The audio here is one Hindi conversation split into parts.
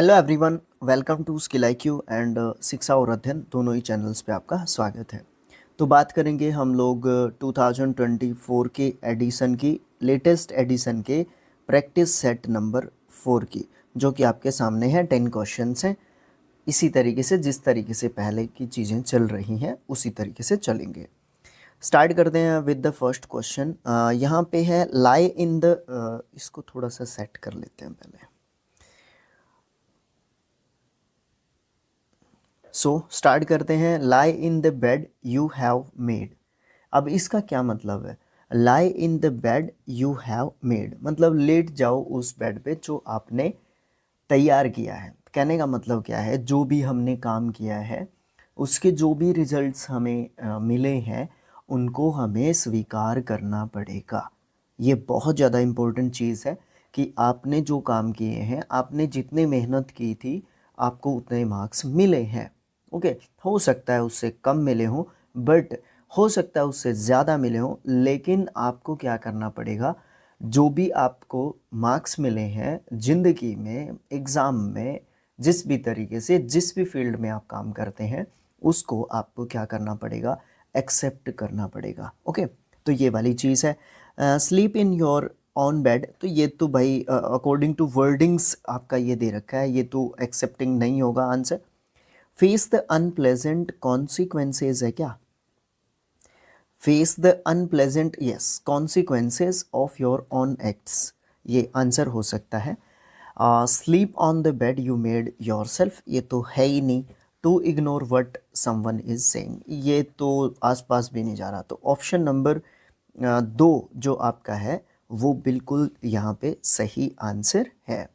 Hello everyone, welcome to skill IQ and शिक्षा और अध्ययन दोनों ही चैनल्स पे आपका स्वागत है। तो बात करेंगे हम लोग 2024 के एडिशन की, लेटेस्ट एडिशन के प्रैक्टिस सेट नंबर 4 की, जो कि आपके सामने है। 10 क्वेश्चंस हैं। इसी तरीके से जिस तरीके से पहले की चीज़ें चल रही हैं उसी तरीके से चलेंगे। स्टार्ट करते हैं विद द फर्स्ट क्वेश्चन। यहाँ पे है लाई इन द, इसको थोड़ा सा सेट कर लेते हैं पहले। सो स्टार्ट करते हैं। Lie in the bed you have made. अब इसका क्या मतलब है? Lie in the bed you have made मतलब लेट जाओ उस बेड पे जो आपने तैयार किया है। कहने का मतलब क्या है? जो भी हमने काम किया है उसके जो भी रिजल्ट्स हमें मिले हैं उनको हमें स्वीकार करना पड़ेगा। ये बहुत ज़्यादा इम्पोर्टेंट चीज़ है कि आपने जो काम किए हैं, आपने जितनी मेहनत की थी, आपको उतने मार्क्स मिले हैं। ओके, हो सकता है उससे कम मिले हों, बट हो सकता है उससे ज़्यादा मिले हों, लेकिन आपको क्या करना पड़ेगा? जो भी आपको मार्क्स मिले हैं ज़िंदगी में, एग्ज़ाम में, जिस भी तरीके से, जिस भी फील्ड में आप काम करते हैं, उसको आपको क्या करना पड़ेगा? एक्सेप्ट करना पड़ेगा। ओके, तो ये वाली चीज़ है। Sleep in your on bed, तो ये तो भाई अकॉर्डिंग टू वर्डिंग्स आपका ये दे रखा है, ये तो एक्सेप्टिंग नहीं होगा answer. Face the unpleasant consequences है क्या? Face the unpleasant, yes, consequences of your own acts, ये आंसर हो सकता है। Sleep on the bed you made yourself, ये तो है ही नहीं। To ignore what someone is saying, ये तो आसपास भी नहीं जा रहा। तो ऑप्शन नंबर 2 जो आपका है वो बिल्कुल यहाँ पे सही आंसर है।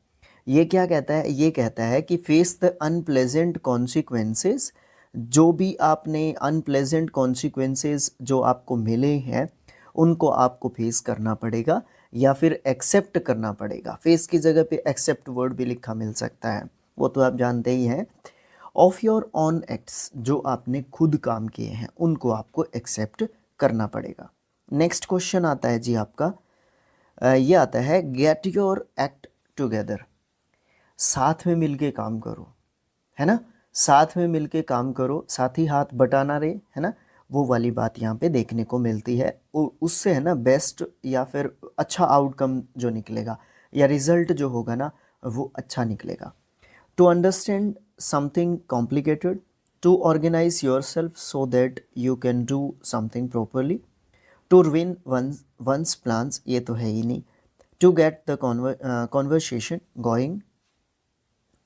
ये क्या कहता है? ये कहता है कि फेस द अनप्लेजेंट कॉन्सिक्वेंसेस, जो भी आपने अनप्लेजेंट कॉन्सिक्वेंसेस जो आपको मिले हैं उनको आपको फेस करना पड़ेगा या फिर एक्सेप्ट करना पड़ेगा। फेस की जगह पे एक्सेप्ट वर्ड भी लिखा मिल सकता है, वो तो आप जानते ही हैं। ऑफ योर ऑन एक्ट्स, जो आपने खुद काम किए हैं उनको आपको एक्सेप्ट करना पड़ेगा। नेक्स्ट क्वेश्चन आता है जी आपका, ये आता है गेट योर एक्ट टुगेदर। साथ में मिलके काम करो, है ना? साथ में मिलके काम करो, साथी हाथ बटाना रे, है ना? वो वाली बात यहाँ पे देखने को मिलती है। उससे है ना बेस्ट या फिर अच्छा आउटकम जो निकलेगा या रिजल्ट जो होगा ना वो अच्छा निकलेगा। To understand something complicated, to organize yourself so that you can do something properly, to win one's plans, ये तो है ही नहीं। To get the conversation going,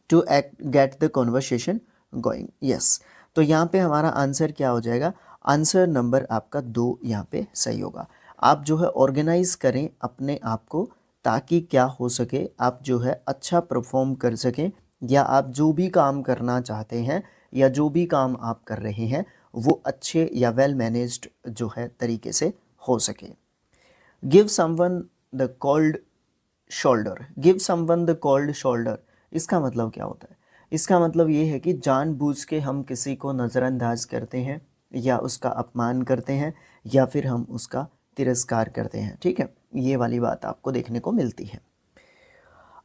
to get the conversation going, yes. तो यहाँ पे हमारा आंसर क्या हो जाएगा? आंसर नंबर आपका 2 यहाँ पे सही होगा। आप जो है ऑर्गेनाइज करें अपने आप को, ताकि क्या हो सके, आप जो है अच्छा परफॉर्म कर सकें, या आप जो भी काम करना चाहते हैं या जो भी काम आप कर रहे हैं वो अच्छे या वेल मैनेज्ड जो है तरीके से हो सके। Give someone the cold shoulder, give someone the cold shoulder, इसका मतलब क्या होता है? इसका मतलब ये है कि जानबूझ के हम किसी को नज़रअंदाज करते हैं या उसका अपमान करते हैं या फिर हम उसका तिरस्कार करते हैं। ठीक है, ये वाली बात आपको देखने को मिलती है।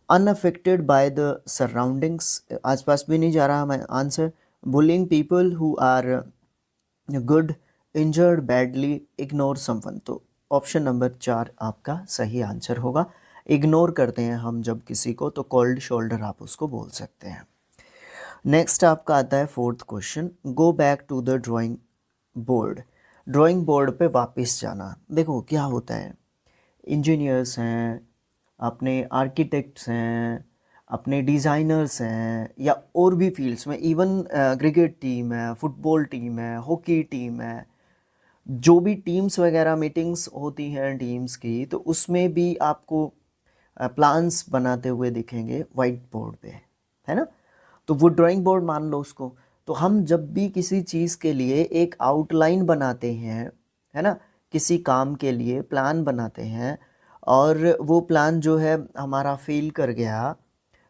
अनअफेक्टेड बाय द सराउंडिंग्स, आसपास भी नहीं जा रहा मैं answer. Bullying people who are good, injured badly, ignore someone, तो ऑप्शन नंबर 4 आपका सही आंसर होगा। इग्नोर करते हैं हम जब किसी को, तो कोल्ड शोल्डर आप उसको बोल सकते हैं। नेक्स्ट आपका आता है 4th question, go back to the drawing board. Drawing board पे वापस जाना। देखो क्या होता है, इंजीनियर्स हैं, अपने आर्किटेक्ट्स हैं, अपने डिज़ाइनर्स हैं, या और भी फील्ड्स में, इवन क्रिकेट टीम है, फुटबॉल टीम है, हॉकी टीम है, जो भी टीम्स वगैरह मीटिंग्स होती हैं टीम्स की, तो उसमें भी आपको प्लान्स बनाते हुए दिखेंगे वाइट बोर्ड पे, है ना? तो वो ड्राइंग बोर्ड मान लो उसको। तो हम जब भी किसी चीज़ के लिए एक आउटलाइन बनाते हैं, है ना, किसी काम के लिए प्लान बनाते हैं, और वो प्लान जो है हमारा फेल कर गया,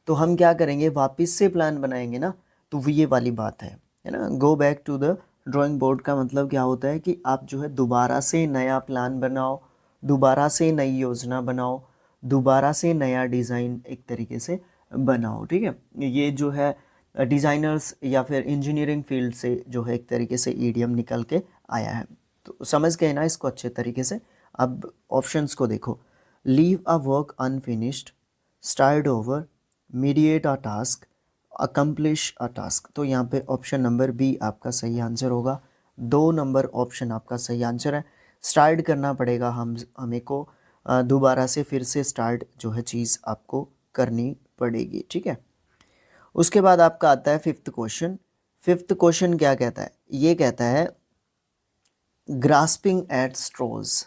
तो हम क्या करेंगे? वापस से प्लान बनाएंगे ना। तो वो ये वाली बात है ना। Go back to the drawing board का मतलब क्या होता है कि आप जो है दोबारा से नया प्लान बनाओ, दोबारा से नई योजना बनाओ, दोबारा से नया डिज़ाइन एक तरीके से बनाओ, ठीक है। ये जो है डिज़ाइनर्स या फिर इंजीनियरिंग फील्ड से जो है एक तरीके से ईडियम निकल के आया है। तो समझ गए ना इसको अच्छे तरीके से। अब ऑप्शंस को देखो, leave a work unfinished, start over, mediate a task, accomplish a task. तो यहाँ पे ऑप्शन नंबर बी आपका सही आंसर होगा। 2 नंबर ऑप्शन आपका सही आंसर है। स्टार्ट करना पड़ेगा हमें को दोबारा से फिर से स्टार्ट जो है चीज़ आपको करनी पड़ेगी, ठीक है। उसके बाद आपका आता है फिफ्थ क्वेश्चन। फिफ्थ क्वेश्चन क्या कहता है? ये कहता है ग्रास्पिंग एट स्ट्रोज।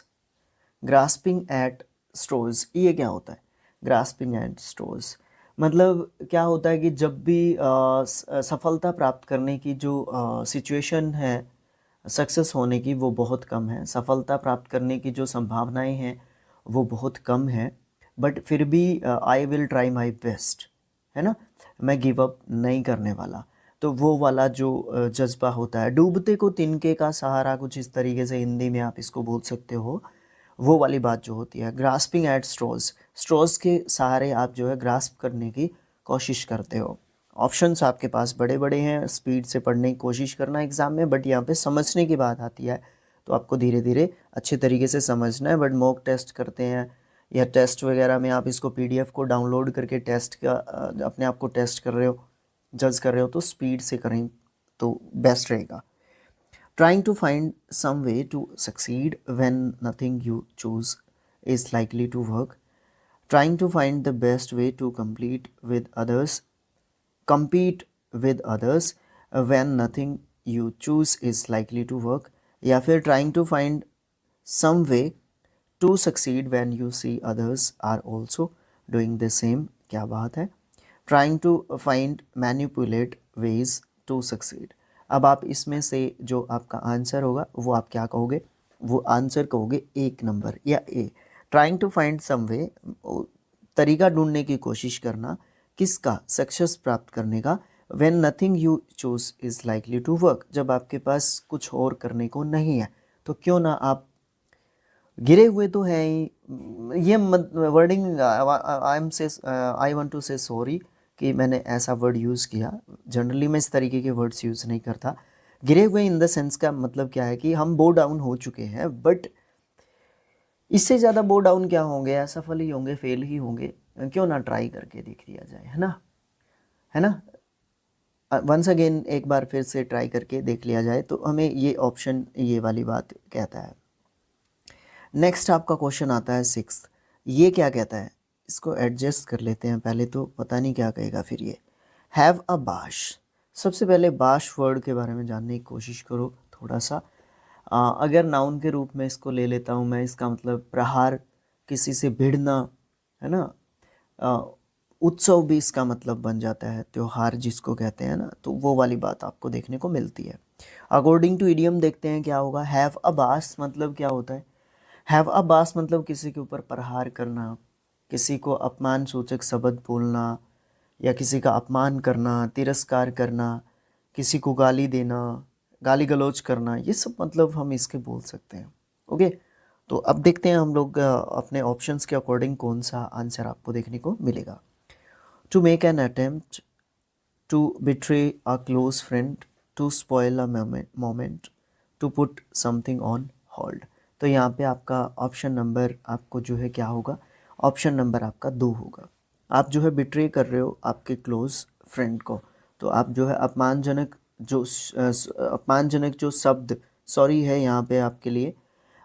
ग्रास्पिंग एट स्ट्रोज ये क्या होता है? ग्रास्पिंग एट स्ट्रोज मतलब क्या होता है कि जब भी सफलता प्राप्त करने की जो सिचुएशन है, सक्सेस होने की, वो बहुत कम है। सफलता प्राप्त करने की जो संभावनाएं हैं वो बहुत कम है, बट फिर भी I will try my best, है ना, मैं गिव अप नहीं करने वाला। तो वो वाला जो जज्बा होता है, डूबते को तिनके का सहारा, कुछ इस तरीके से हिंदी में आप इसको बोल सकते हो। वो वाली बात जो होती है, ग्रास्पिंग एट स्ट्रॉज, स्ट्रॉज के सहारे आप जो है ग्रास्प करने की कोशिश करते हो। ऑप्शंस आपके पास बड़े बड़े हैं, स्पीड से पढ़ने की कोशिश करना एग्ज़ाम में, बट यहाँ पे समझने की बात आती है तो आपको धीरे धीरे अच्छे तरीके से समझना है। बट मॉक टेस्ट करते हैं या टेस्ट वगैरह में आप इसको पीडीएफ को डाउनलोड करके टेस्ट का अपने आप को टेस्ट कर रहे हो, जज कर रहे हो, तो स्पीड से करें तो बेस्ट रहेगा। Trying to find some way to succeed when nothing you choose is likely to work. Trying to find the best way to compete with others when nothing you choose is likely to work. या फिर trying to find some way to succeed when you see others are also doing the same. क्या बात है? Trying to find manipulate ways to succeed. अब आप इसमें से जो आपका आंसर होगा वो आप क्या कहोगे? वो आंसर कहोगे एक नंबर या ए। ट्राइंग टू फाइंड सम वे, तरीका ढूंढने की कोशिश करना, किसका? सक्सेस प्राप्त करने का। When nothing you choose is likely to work, जब आपके पास कुछ और करने को नहीं है तो क्यों ना आप गिरे हुए तो हैं ही। ये वर्डिंग आई वांट टू से सॉरी कि मैंने ऐसा वर्ड यूज़ किया। जनरली मैं इस तरीके के वर्ड्स यूज़ नहीं करता। गिरे हुए इन द सेंस का मतलब क्या है कि हम बो डाउन हो चुके हैं, बट इससे ज़्यादा बो डाउन क्या होंगे, असफल ही होंगे, फेल ही होंगे। क्यों ना ट्राई करके देख लिया जाए, है ना, है ना। वंस अगेन एक बार फिर से ट्राई करके देख लिया जाए तो हमें ये ऑप्शन ये वाली बात कहता है। नेक्स्ट आपका क्वेश्चन आता है सिक्स्थ। ये क्या कहता है? इसको एडजस्ट कर लेते हैं पहले, तो पता नहीं क्या कहेगा फिर ये। हैव अ बाश। सबसे पहले बाश वर्ड के बारे में जानने की कोशिश करो थोड़ा सा। अगर नाउन के रूप में इसको ले लेता हूँ मैं, इसका मतलब प्रहार, किसी से भिड़ना, है ना। उत्सव भी इसका मतलब बन जाता है, त्योहार जिसको कहते हैं ना, तो वो वाली बात आपको देखने को मिलती है। अकॉर्डिंग टू इडियम देखते हैं क्या होगा। हैव अ बास मतलब क्या होता है? हैव अ बास मतलब किसी के ऊपर प्रहार करना, किसी को अपमान सूचक शब्द बोलना, या किसी का अपमान करना, तिरस्कार करना, किसी को गाली देना, गाली गलौज करना, ये सब मतलब हम इसके बोल सकते हैं। ओके, तो अब देखते हैं हम लोग अपने ऑप्शंस के अकॉर्डिंग कौन सा आंसर आपको देखने को मिलेगा। To make an attempt, to betray a close friend, to spoil a moment, to put something on hold. तो यहाँ पे आपका ऑप्शन नंबर आपको जो है क्या होगा? ऑप्शन नंबर आपका 2 होगा। आप जो है बिट्रे कर रहे हो आपके क्लोज फ्रेंड को, तो आप जो है अपमानजनक जो शब्द, सॉरी है यहाँ पे आपके लिए,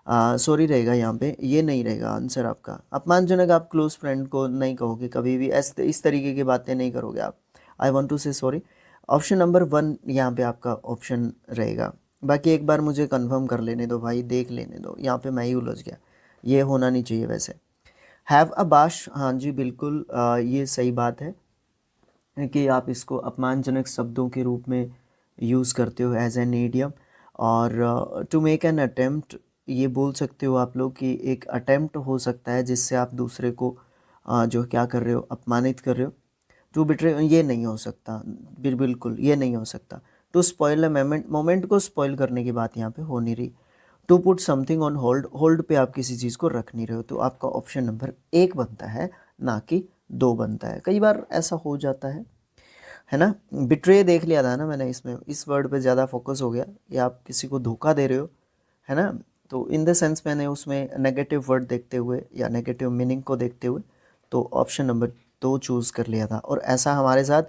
सॉरी रहेगा यहाँ पे, ये नहीं रहेगा आंसर आपका। अपमानजनक आप क्लोज फ्रेंड को नहीं कहोगे कभी भी, इस तरीके की बातें नहीं करोगे आप। आई वॉन्ट टू से सॉरी। ऑप्शन नंबर 1 यहाँ पे आपका ऑप्शन रहेगा। बाकी एक बार मुझे कंफर्म कर लेने दो भाई, देख लेने दो, यहाँ पे मैं ही उलझ गया, ये होना नहीं चाहिए वैसे। हैव अ बाश, हाँ जी बिल्कुल, ये सही बात है कि आप इसको अपमानजनक शब्दों के रूप में यूज़ करते हो एज एन ईडियम। और टू मेक एन अटेम्प्ट, ये बोल सकते हो आप लोग कि एक अटेम्प्ट हो सकता है जिससे आप दूसरे को जो क्या कर रहे हो, अपमानित कर रहे हो। टू बिट्रे ये नहीं हो सकता, बिल्कुल ये नहीं हो सकता। टू स्पॉइल अ मोमेंट को स्पॉइल करने की बात यहाँ पे हो नहीं रही। To put something on hold, hold पे आप किसी चीज़ को रख नहीं रहे हो, तो आपका ऑप्शन नंबर 1 बनता है, ना कि दो बनता है। कई बार ऐसा हो जाता है ना। बिट्रे देख लिया था ना मैंने, इसमें इस वर्ड पे ज़्यादा फोकस हो गया, या आप किसी को धोखा दे रहे हो, है ना। तो इन द सेंस मैंने उसमें नेगेटिव वर्ड देखते हुए या नेगेटिव मीनिंग को देखते हुए तो ऑप्शन नंबर 2 चूज़ कर लिया था। और ऐसा हमारे साथ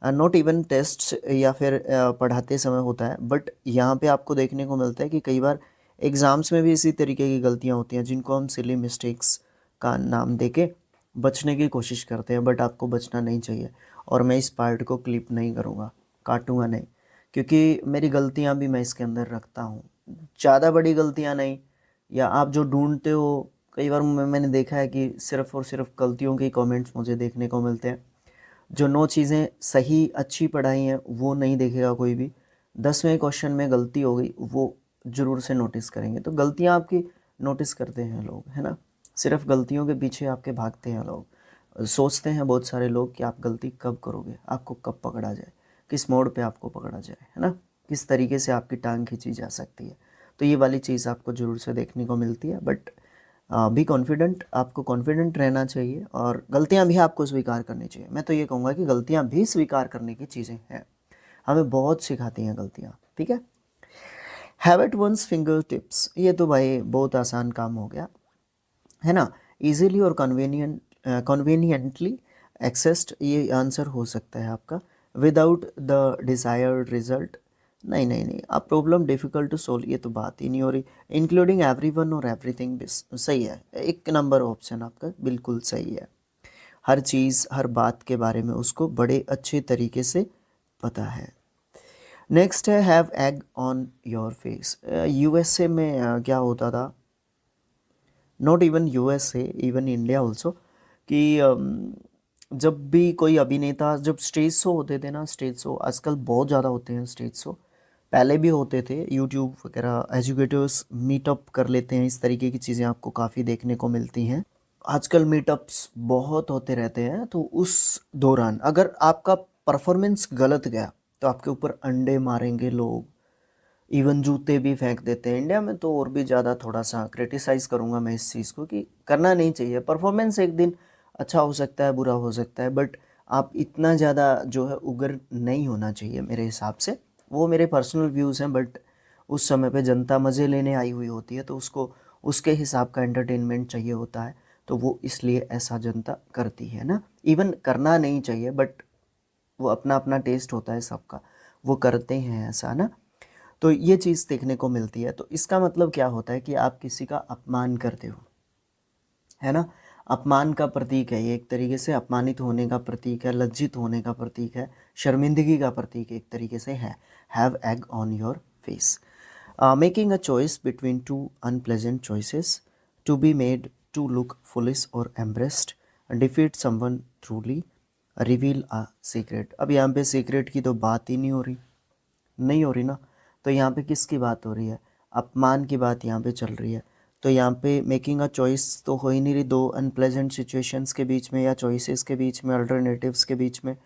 नॉट इवन टेस्ट या फिर पढ़ाते समय होता है, बट यहाँ पे आपको देखने को मिलता है कि कई बार एग्ज़ाम्स में भी इसी तरीके की गलतियाँ होती हैं जिनको हम सिली मिस्टेक्स का नाम देके बचने की कोशिश करते हैं, बट आपको बचना नहीं चाहिए। और मैं इस पार्ट को क्लिप नहीं करूँगा, काटूँगा नहीं, क्योंकि मेरी गलतियाँ भी मैं इसके अंदर रखता हूँ, ज़्यादा बड़ी गलतियाँ नहीं। या आप जो ढूंढते हो, कई बार मैंने देखा है कि सिर्फ़ और सिर्फ गलतियों के कमेंट्स मुझे देखने को मिलते हैं। जो 9 चीज़ें सही अच्छी पढ़ाई हैं वो नहीं देखेगा कोई भी, 10वें क्वेश्चन में गलती हो गई वो ज़रूर से नोटिस करेंगे। तो गलतियाँ आपकी नोटिस करते हैं लोग, है ना। सिर्फ गलतियों के पीछे आपके भागते हैं लोग। सोचते हैं बहुत सारे लोग कि आप गलती कब करोगे, आपको कब पकड़ा जाए, किस मोड़ पे आपको पकड़ा जाए, है ना, किस तरीके से आपकी टांग खींची जा सकती है। तो ये वाली चीज़ आपको ज़रूर से देखने को मिलती है। बट बी कॉन्फिडेंट, आपको कॉन्फिडेंट रहना चाहिए और गलतियां भी आपको स्वीकार करनी चाहिए। मैं तो ये कहूँगा कि गलतियां भी स्वीकार करने की चीज़ें हैं, हमें बहुत सिखाती हैं गलतियां, ठीक है। Have at one's fingertips, ये तो भाई बहुत आसान काम हो गया, है ना। इजीली और कन्वीनियंटली एक्सेस्ड, ये आंसर हो सकता है आपका। विदाउट द डिज़ायर्ड रिजल्ट, नहीं नहीं नहीं, आप प्रॉब्लम डिफ़िकल्ट टू सोल्व, ये तो बात ही नहीं हो रही। इंक्लूडिंग एवरीवन और एवरीथिंग, सही है, एक नंबर ऑप्शन आपका बिल्कुल सही है। हर चीज़ हर बात के बारे में उसको बड़े अच्छे तरीके से पता है। नेक्स्ट है have egg on your face. USA में क्या होता था, not even USA, even India also, कि जब भी कोई अभिनेता, जब स्टेज शो होते थे ना, स्टेज शो आजकल बहुत ज़्यादा होते हैं स्टेज शो, पहले भी होते थे, यूट्यूब वगैरह एजुकेटर्स मीटअप कर लेते हैं, इस तरीके की चीज़ें आपको काफ़ी देखने को मिलती हैं। आजकल मीटअप्स बहुत होते रहते हैं। तो उस दौरान अगर आपका परफॉर्मेंस गलत गया तो आपके ऊपर अंडे मारेंगे लोग, इवन जूते भी फेंक देते हैं। इंडिया में तो और भी ज़्यादा थोड़ा सा क्रिटिसाइज़ करूँगा मैं इस चीज़ को, कि करना नहीं चाहिए। परफॉर्मेंस एक दिन अच्छा हो सकता है, बुरा हो सकता है, बट आप इतना ज़्यादा जो है उग्र नहीं होना चाहिए मेरे हिसाब से। वो मेरे पर्सनल व्यूज़ हैं, बट उस समय पे जनता मज़े लेने आई हुई होती है, तो उसको उसके हिसाब का एंटरटेनमेंट चाहिए होता है, तो वो इसलिए ऐसा जनता करती है ना। इवन करना नहीं चाहिए, बट वो अपना अपना टेस्ट होता है सबका, वो करते हैं ऐसा ना। तो ये चीज़ देखने को मिलती है। तो इसका मतलब क्या होता है कि आप किसी का अपमान करते हो, है ना। अपमान का प्रतीक है ये, एक तरीके से अपमानित होने का प्रतीक है, लज्जित होने का प्रतीक है, शर्मिंदगी का प्रतीक एक तरीके से है। Have egg on your face, making a choice between two unpleasant choices, to be made to look foolish और embarrassed, defeat someone thoroughly, reveal a secret. अब यहाँ पे सीक्रेट की तो बात ही नहीं हो रही ना। तो यहाँ पे किसकी बात हो रही है, अपमान की बात यहाँ पे चल रही है। तो यहाँ पे मेकिंग अ चॉइस तो हो ही नहीं रही दो अनप्लेजेंट सिचुएशंस के बीच में या चॉइसेस के बीच में, अल्टरनेटिव्स के बीच में।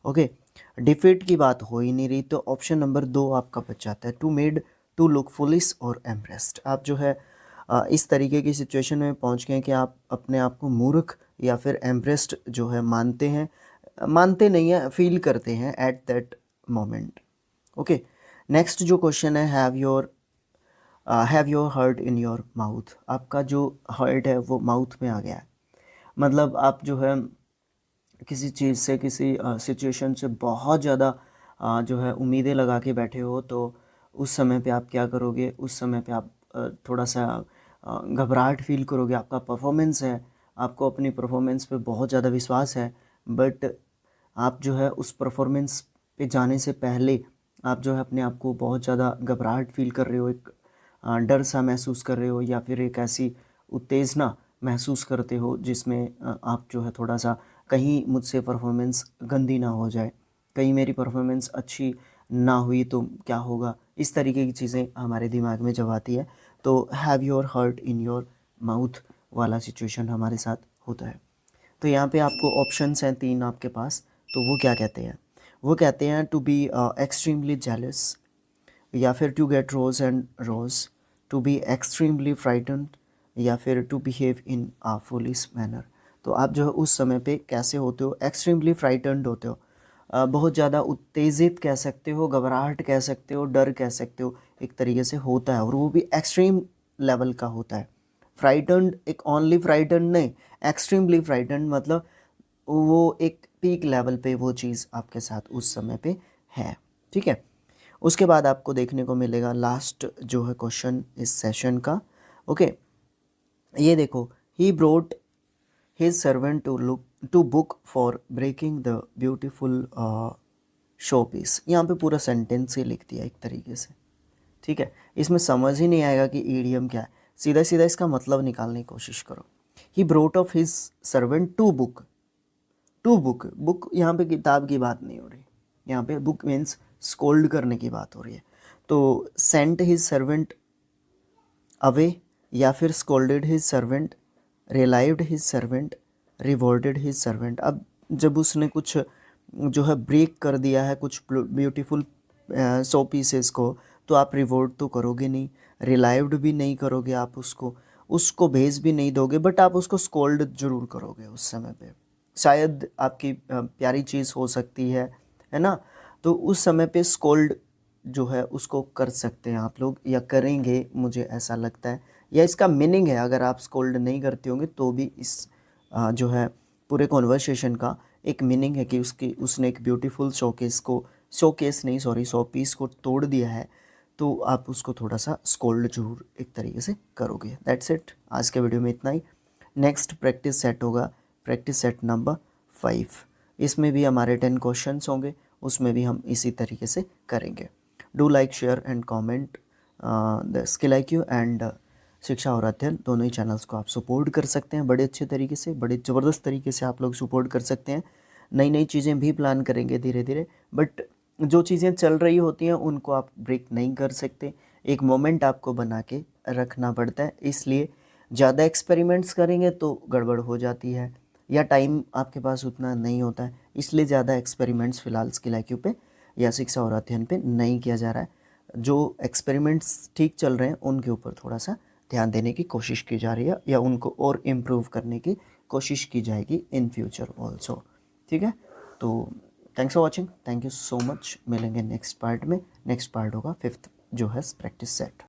ओके, डिफीट की बात हो ही नहीं रही, तो ऑप्शन नंबर 2 आपका बच जाता है, to made to look foolish और एम्प्रेस्ड। आप जो है इस तरीके की सिचुएशन में पहुँच गए कि आप अपने आप को मूर्ख या फिर एम्प्रेस्ड जो है मानते हैं, मानते नहीं हैं, फील करते हैं at that moment. Okay, next जो क्वेश्चन है, have your heart in your mouth. आपका जो हार्ट है वो माउथ में आ गया है। मतलब आप जो है किसी चीज़ से, किसी सिचुएशन से बहुत ज़्यादा जो है उम्मीदें लगा के बैठे हो, तो उस समय पे आप क्या करोगे, उस समय पे आप थोड़ा सा घबराहट फील करोगे। आपका परफॉर्मेंस है, आपको अपनी परफॉर्मेंस पे बहुत ज़्यादा विश्वास है, बट आप जो है उस परफॉर्मेंस पे जाने से पहले आप जो है अपने आप को बहुत ज़्यादा घबराहट फील कर रहे हो, एक डर सा महसूस कर रहे हो, या फिर एक ऐसी उत्तेजना महसूस करते हो जिसमें आप जो है थोड़ा सा, कहीं मुझसे परफॉर्मेंस गंदी ना हो जाए, कहीं मेरी परफॉर्मेंस अच्छी ना हुई तो क्या होगा, इस तरीके की चीज़ें हमारे दिमाग में जब आती है, तो have your heart in your mouth वाला सिचुएशन हमारे साथ होता है। तो यहाँ पे आपको ऑप्शंस हैं 3 आपके पास, तो वो क्या कहते हैं, वो कहते हैं टू बी एक्सट्रीमली जेलस, या फिर to get rose and rose, to be extremely frightened, या फिर to behave in a foolish manner. तो आप जो है उस समय पे कैसे होते हो, एक्सट्रीमली फ्राइटन्ड होते हो, बहुत ज़्यादा उत्तेजित कह सकते हो, घबराहट कह सकते हो, डर कह सकते हो, एक तरीके से होता है और वो भी एक्सट्रीम लेवल का होता है। फ्राइटन्ड एक ओनली फ्राइटन्ड नहीं, एक्सट्रीमली फ्राइटन्ड मतलब वो एक पीक लेवल पे वो चीज़ आपके साथ उस समय पे है। ठीक है, उसके बाद आपको देखने को मिलेगा लास्ट जो है क्वेश्चन इस सेशन का। ओके, ये देखो, he brought his servant to book for breaking the beautiful show piece. यहाँ पे पूरा सेंटेंस ही लिख दिया एक तरीके से। ठीक है, इसमें समझ ही नहीं आएगा कि ईडियम क्या है, सीधा सीधा इसका मतलब निकालने की कोशिश करो। He brought of his servant to book, to book, book यहाँ पे किताब की बात नहीं हो रही, यहाँ पे बुक मीन्स स्कोल्ड करने की बात हो रही है। तो सेंट हिज सर्वेंट अवे, या फिर scolded his servant, relieved his servant, rewarded his servant. अब जब उसने कुछ जो है ब्रेक कर दिया है कुछ ब्यूटीफुल सो पीसेस को, तो आप रिवॉर्ड तो करोगे नहीं, रिलाइव्ड भी नहीं करोगे आप उसको, उसको भेज भी नहीं दोगे, बट आप उसको स्कोल्ड जरूर करोगे उस समय पे। शायद आपकी प्यारी चीज़ हो सकती है ना, तो उस समय पे स्कोल्ड जो है उसको कर सकते हैं आप लोग, या करेंगे मुझे ऐसा लगता है, या इसका मीनिंग है, अगर आप स्कोल्ड नहीं करते होंगे तो भी इस जो है पूरे कॉन्वर्सेशन का एक मीनिंग है कि उसने एक ब्यूटीफुल शोकेस नहीं सॉरी शो पीस को तोड़ दिया है, तो आप उसको थोड़ा सा स्कोल्ड जरूर एक तरीके से करोगे। दैट्स इट, आज के वीडियो में इतना ही। नेक्स्ट प्रैक्टिस सेट होगा प्रैक्टिस सेट नंबर 5, इसमें भी हमारे 10 क्वेश्चंस होंगे, उसमें भी हम इसी तरीके से करेंगे। Do like share and comment the skill IQ and शिक्षा और अध्ययन, दोनों ही चैनल्स को आप सपोर्ट कर सकते हैं बड़े अच्छे तरीके से, बड़े ज़बरदस्त तरीके से आप लोग सपोर्ट कर सकते हैं। नई नई चीज़ें भी प्लान करेंगे धीरे धीरे, बट जो चीज़ें चल रही होती हैं उनको आप ब्रेक नहीं कर सकते, एक मोमेंट आपको बना के रखना पड़ता है, इसलिए ज़्यादा एक्सपेरिमेंट्स करेंगे तो गड़बड़ हो जाती है, या टाइम आपके पास उतना नहीं होता है, इसलिए ज़्यादा एक्सपेरिमेंट्स फ़िलहाल स्किल IQ पे या शिक्षा और अध्ययन पे नहीं किया जा रहा है। जो एक्सपेरिमेंट्स ठीक चल रहे हैं उनके ऊपर थोड़ा सा ध्यान देने की कोशिश की जा रही है, या उनको और इम्प्रूव करने की कोशिश की जाएगी इन फ्यूचर ऑल्सो। ठीक है, तो thanks for watching, thank you so much. मिलेंगे नेक्स्ट पार्ट में, नेक्स्ट पार्ट होगा 5th जो है प्रैक्टिस सेट।